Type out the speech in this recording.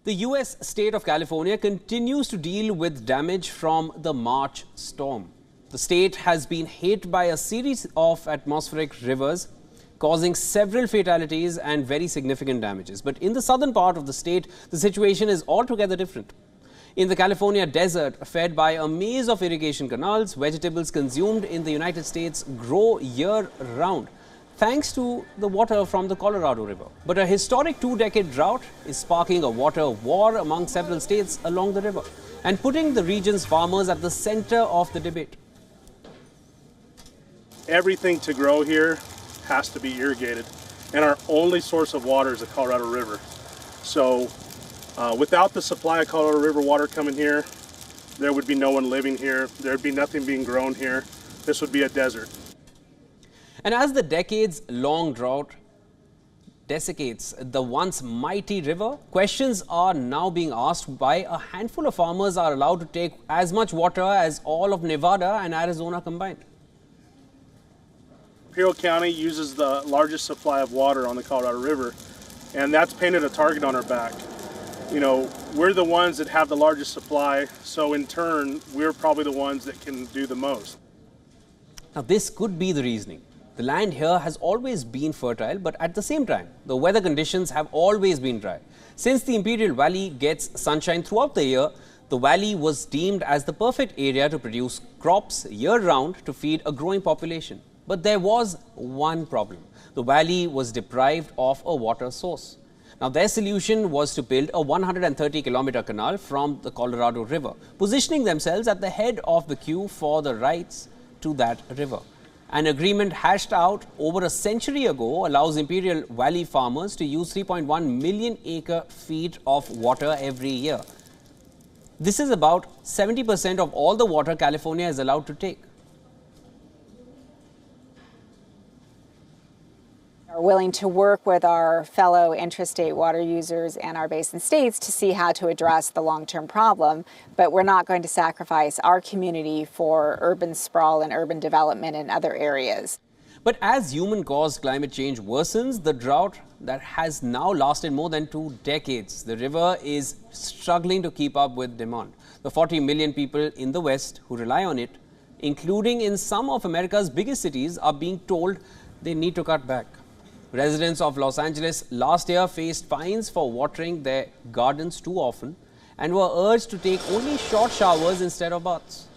The US state of California continues to deal with damage from the March storm. The state has been hit by a series of atmospheric rivers, causing several fatalities and very significant damages. But in the southern part of the state, the situation is altogether different. In the California desert, fed by a maze of irrigation canals, vegetables consumed in the United States grow year-round, thanks to the water from the Colorado River. But a historic two-decade drought is sparking a water war among several states along the river and putting the region's farmers at the center of the debate. Everything to grow here has to be irrigated, and our only source of water is the Colorado River. So without the supply of Colorado River water coming here, there would be no one living here. There'd be nothing being grown here. This would be a desert. And as the decades-long drought desiccates the once mighty river, questions are now being asked why a handful of farmers are allowed to take as much water as all of Nevada and Arizona combined. Imperial County uses the largest supply of water on the Colorado River, and that's painted a target on our back. You know, we're the ones that have the largest supply, so in turn, we're probably the ones that can do the most. Now, this could be the reasoning. The land here has always been fertile, but at the same time, the weather conditions have always been dry. Since the Imperial Valley gets sunshine throughout the year, the valley was deemed as the perfect area to produce crops year-round to feed a growing population. But there was one problem. The valley was deprived of a water source. Now, their solution was to build a 130-kilometer canal from the Colorado River, positioning themselves at the head of the queue for the rights to that river. An agreement hashed out over a century ago allows Imperial Valley farmers to use 3.1 million acre-feet of water every year. This is about 70% of all the water California is allowed to take. Are willing to work with our fellow intrastate water users and our basin states to see how to address the long-term problem, but we're not going to sacrifice our community for urban sprawl and urban development in other areas. But as human-caused climate change worsens, the drought that has now lasted more than 2 decades, the river is struggling to keep up with demand. The 40 million people in the West who rely on it, including in some of America's biggest cities, are being told they need to cut back. Residents of Los Angeles last year faced fines for watering their gardens too often and were urged to take only short showers instead of baths.